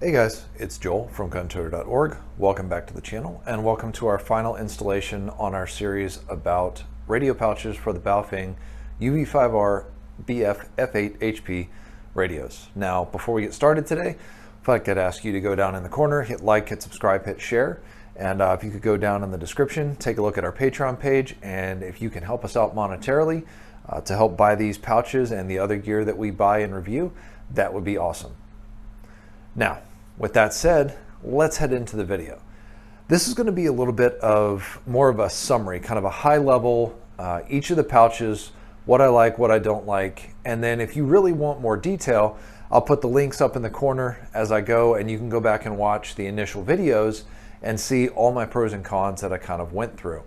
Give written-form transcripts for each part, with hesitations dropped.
Hey guys, it's Joel from guntoter.org. Welcome back to the channel and welcome to our final installation on our series about radio pouches for the Baofeng UV-5R BF-F8HP radios. Now, before we get started today, if I could ask you to go down in the corner, hit like, hit subscribe, hit share, and if you could go down in the description, take a look at our Patreon page, and if you can help us out monetarily to help buy these pouches and the other gear that we buy and review, that would be awesome. Now, with that said, let's head into the video. This is going to be a little bit of more of a summary, kind of a high level, each of the pouches, what I like, what I don't like, and then if you really want more detail, I'll put the links up in the corner as I go, and you can go back and watch the initial videos and see all my pros and cons that I kind of went through.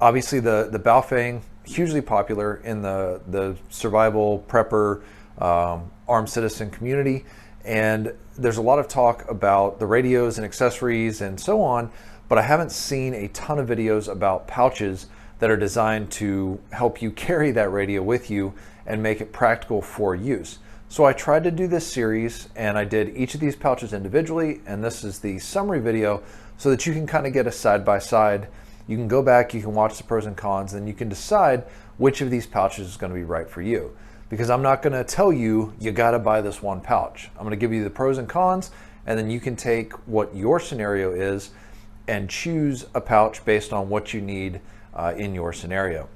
Obviously, the Baofeng, hugely popular in the survival prepper armed citizen community, and there's a lot of talk about the radios and accessories and so on, but I haven't seen a ton of videos about pouches that are designed to help you carry that radio with you and make it practical for use. So I tried to do this series, and I did each of these pouches individually, and this is the summary video so that you can kind of get a side-by-side. You can go back, you can watch the pros and cons, and you can decide which of these pouches is going to be right for you. Because I'm not going to tell you, you got to buy this one pouch. I'm going to give you the pros and cons, and then you can take what your scenario is and choose a pouch based on what you need in your scenario.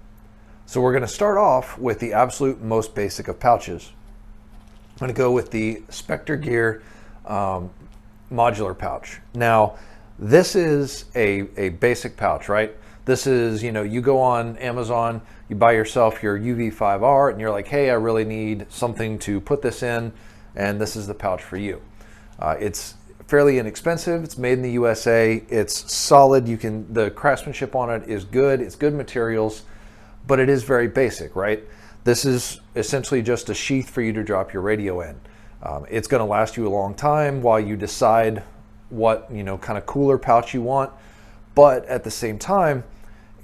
So we're going to start off with the absolute most basic of pouches. I'm going to go with the Spectre Gear modular pouch. Now, this is a basic pouch, right? This is, you go on Amazon, you buy yourself your UV-5R, and you're like, hey, I really need something to put this in, and this is the pouch for you. It's fairly inexpensive. It's made in the USA. It's solid. The craftsmanship on it is good. It's good materials, but it is very basic, right? This is essentially just a sheath for you to drop your radio in. It's going to last you a long time while you decide what, kind of cooler pouch you want, but at the same time,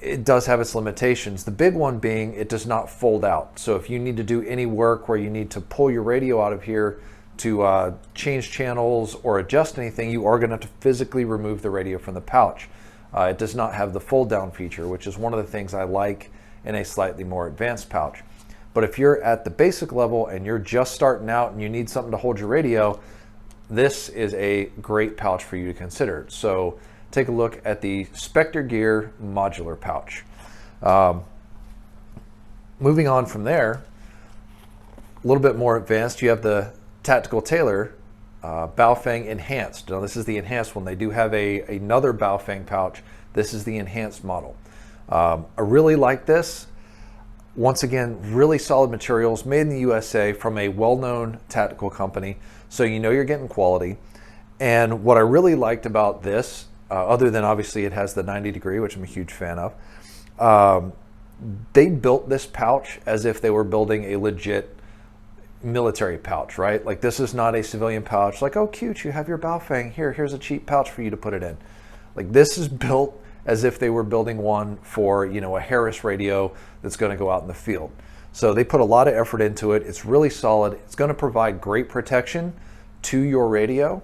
it does have its limitations. The big one being it does not fold out. So if you need to do any work where you need to pull your radio out of here to change channels or adjust anything, you are going to have to physically remove the radio from the pouch. It does not have the fold down feature, which is one of the things I like in a slightly more advanced pouch. But if you're at the basic level and you're just starting out and you need something to hold your radio, this is a great pouch for you to consider. So take a look at the Spectre Gear modular pouch. Moving on from there, a little bit more advanced, you have the Tactical Tailor Baofeng Enhanced. Now this is the enhanced one. They do have another Baofeng pouch. This is the enhanced model. I really like this. Once again, really solid materials, made in the USA from a well-known tactical company, so you're getting quality. And what I really liked about this, other than obviously it has the 90 degree, which I'm a huge fan of, they built this pouch as if they were building a legit military pouch, right? Like, this is not a civilian pouch, like, oh cute, you have your Baofeng, here's a cheap pouch for you to put it in. Like, this is built as if they were building one for, a Harris radio that's going to go out in the field. So they put a lot of effort into it. It's really solid. It's going to provide great protection to your radio.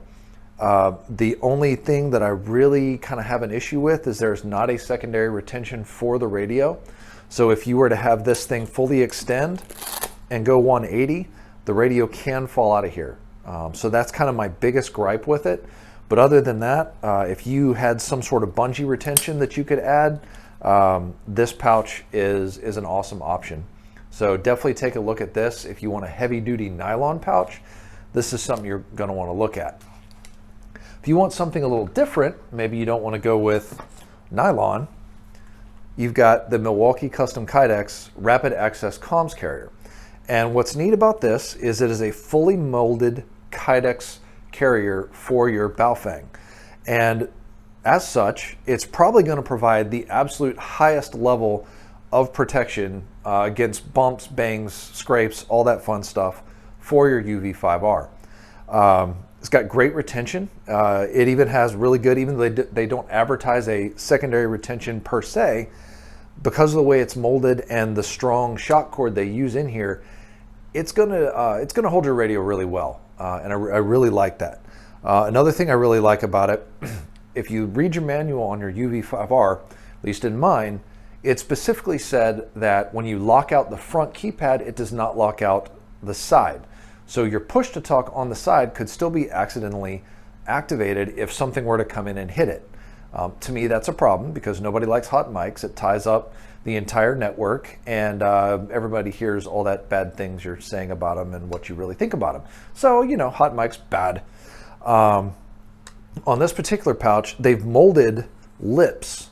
The only thing that I really kind of have an issue with is there's not a secondary retention for the radio. So if you were to have this thing fully extend and go 180, the radio can fall out of here. So that's kind of my biggest gripe with it. But other than that, if you had some sort of bungee retention that you could add, this pouch is an awesome option. So definitely take a look at this. If you want a heavy duty nylon pouch, this is something you're going to want to look at. If you want something a little different, maybe you don't want to go with nylon, you've got the Milwaukee Custom Kydex Rapid Access Comms Carrier. And what's neat about this is it is a fully molded Kydex carrier for your Baofeng. And as such, it's probably going to provide the absolute highest level of protection against bumps, bangs, scrapes, all that fun stuff for your UV-5R. It's got great retention. It even has really good, even though they don't advertise a secondary retention per se, because of the way it's molded and the strong shock cord they use in here, it's gonna hold your radio really well, and I really like that. Another thing I really like about it, if you read your manual on your UV-5R, at least in mine, it specifically said that when you lock out the front keypad, it does not lock out the side. So your push to talk on the side could still be accidentally activated if something were to come in and hit it. To me, that's a problem because nobody likes hot mics. It ties up the entire network, and everybody hears all that bad things you're saying about them and what you really think about them. So, you know, hot mics, bad. On this particular pouch, they've molded lips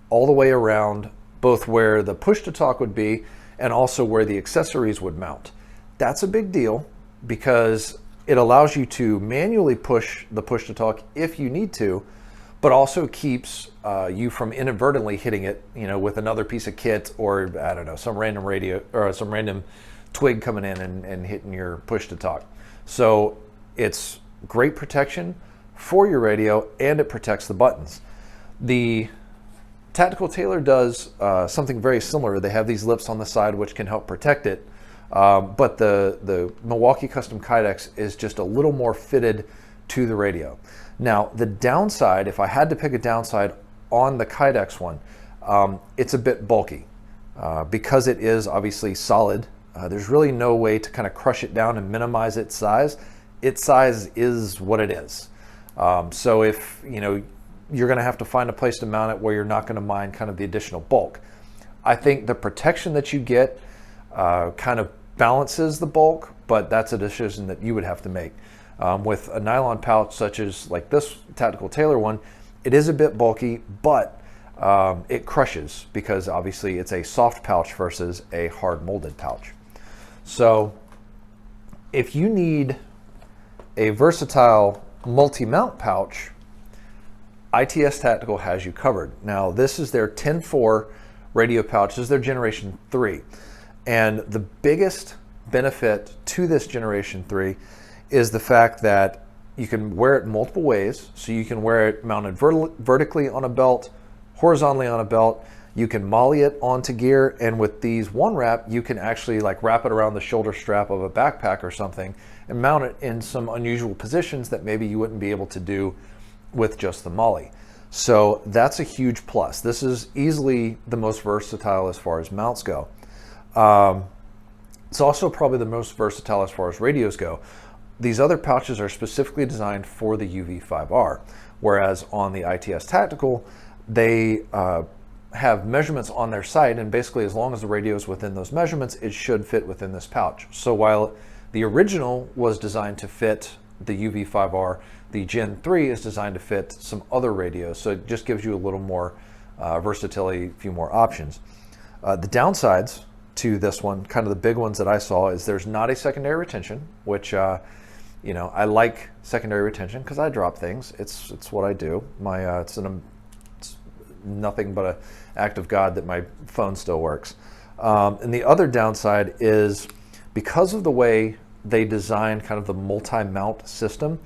all the way around, both where the push to talk would be and also where the accessories would mount. That's a big deal because it allows you to manually push the push to talk if you need to, but also keeps you from inadvertently hitting it, you know, with another piece of kit or, I don't know, some random radio or some random twig coming in and hitting your push to talk. So it's great protection for your radio, and it protects the buttons. The Tactical Tailor does something very similar. They have these lips on the side which can help protect it, but the Milwaukee Custom Kydex is just a little more fitted to the radio. Now, the downside, if I had to pick a downside on the Kydex one, it's a bit bulky. Because it is obviously solid, there's really no way to kind of crush it down and minimize its size. Its size is what it is. So if, you know, you're going to have to find a place to mount it where you're not going to mind kind of the additional bulk. I think the protection that you get kind of balances the bulk, but that's a decision that you would have to make. With a nylon pouch such as like this Tactical Tailor one, it is a bit bulky, but it crushes because obviously it's a soft pouch versus a hard molded pouch. So if you need a versatile multi-mount pouch, ITS Tactical has you covered. Now, this is their 10.4 radio pouch. This is their Generation 3. And the biggest benefit to this Generation 3 is the fact that you can wear it multiple ways. So you can wear it mounted vertically on a belt, horizontally on a belt. You can molly it onto gear, and with these one wrap, you can actually like wrap it around the shoulder strap of a backpack or something and mount it in some unusual positions that maybe you wouldn't be able to do with just the molly. So that's a huge plus. This is easily the most versatile as far as mounts go. It's also probably the most versatile as far as radios go. These other pouches are specifically designed for the UV-5R, whereas on the ITS Tactical, they have measurements on their site, and basically as long as the radio is within those measurements, it should fit within this pouch. So while the original was designed to fit the UV-5R, the Gen 3 is designed to fit some other radios, so it just gives you a little more versatility, a few more options. The downsides to this one, kind of the big ones that I saw, is there's not a secondary retention, which you know, I like secondary retention because I drop things. It's what I do. It's nothing but an act of God that my phone still works. And the other downside is because of the way they designed kind of the multi-mount system,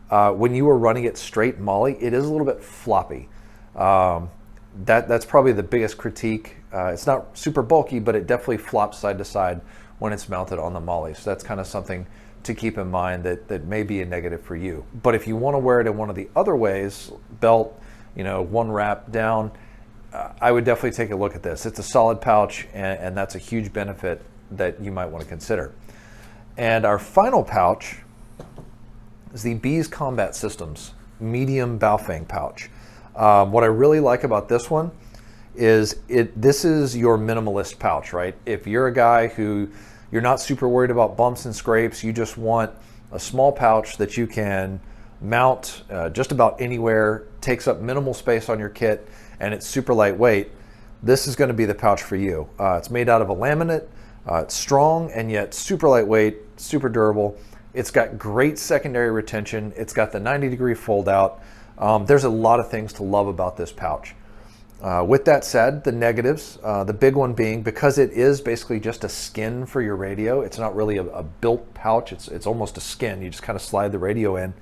when you were running it straight molly, it is a little bit floppy. That's probably the biggest critique. It's not super bulky, but it definitely flops side to side when it's mounted on the molly. So that's kind of something to keep in mind that may be a negative for you. But if you want to wear it in one of the other ways, belt, you know, one wrap down, I would definitely take a look at this. It's a solid pouch, and that's a huge benefit that you might want to consider. And our final pouch is the Beez Combat Systems medium Baofeng pouch. What I really like about this one is this is your minimalist pouch, right? If you're a guy who you're not super worried about bumps and scrapes, you just want a small pouch that you can mount just about anywhere, takes up minimal space on your kit, and it's super lightweight, this is going to be the pouch for you. It's made out of a laminate. It's strong and yet super lightweight, super durable. It's got great secondary retention. It's got the 90-degree fold out. There's a lot of things to love about this pouch. With that said, the negatives, the big one being because it is basically just a skin for your radio. It's not really a built pouch. It's almost a skin. You just kind of slide the radio in.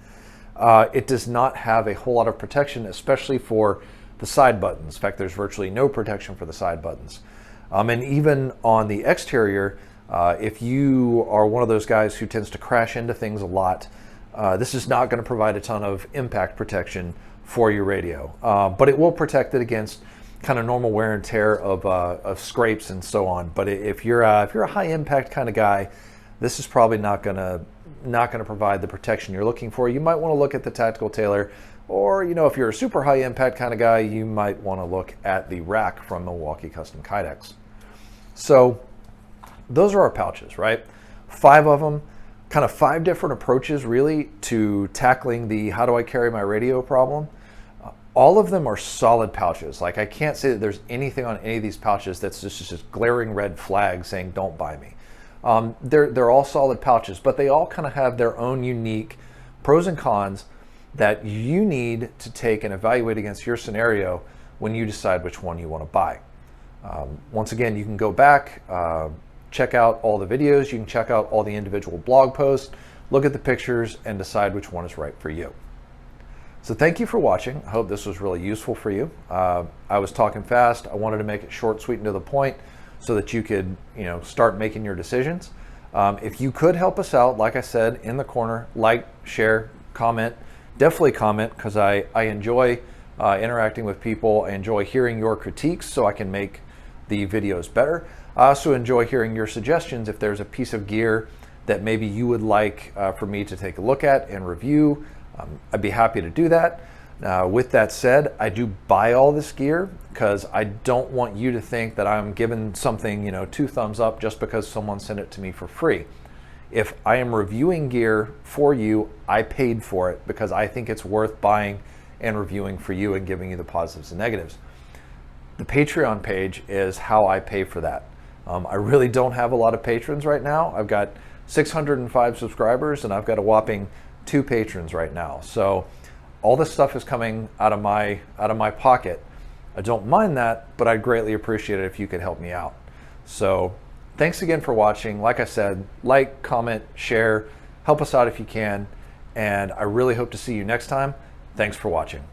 It does not have a whole lot of protection, especially for the side buttons. In fact, there's virtually no protection for the side buttons. And even on the exterior, If you are one of those guys who tends to crash into things a lot, this is not going to provide a ton of impact protection for your radio, but it will protect it against kind of normal wear and tear of scrapes and so on. But if you're a high impact kind of guy, this is probably not gonna provide the protection you're looking for. You might want to look at the Tactical Tailor, or if you're a super high impact kind of guy, you might want to look at the rack from Milwaukee Custom Kydex. So those are our pouches, right? 5 of them, kind of 5 different approaches really to tackling the how do I carry my radio problem. All of them are solid pouches. Like, I can't say that there's anything on any of these pouches that's just glaring red flag saying don't buy me. They're all solid pouches, but they all kind of have their own unique pros and cons that you need to take and evaluate against your scenario when you decide which one you want to buy. Once again, you can go back, check out all the videos, you can check out all the individual blog posts, look at the pictures, and decide which one is right for you. So thank you for watching. I hope this was really useful for you. I was talking fast. I wanted to make it short, sweet, and to the point so that you could start making your decisions. If you could help us out, like I said, in the corner, like, share, comment. Definitely comment, because I enjoy interacting with people. I enjoy hearing your critiques so I can make the videos better. I also enjoy hearing your suggestions if there's a piece of gear that maybe you would like for me to take a look at and review. I'd be happy to do that. With that said, I do buy all this gear because I don't want you to think that I'm giving something 2 thumbs up just because someone sent it to me for free. If I am reviewing gear for you, I paid for it because I think it's worth buying and reviewing for you and giving you the positives and negatives. The Patreon page is how I pay for that. I really don't have a lot of patrons right now. I've got 605 subscribers and I've got a whopping 2 patrons right now. So all this stuff is coming out of my pocket. I don't mind that, but I'd greatly appreciate it if you could help me out. So thanks again for watching. Like I said, like, comment, share, help us out if you can, and I really hope to see you next time. Thanks for watching.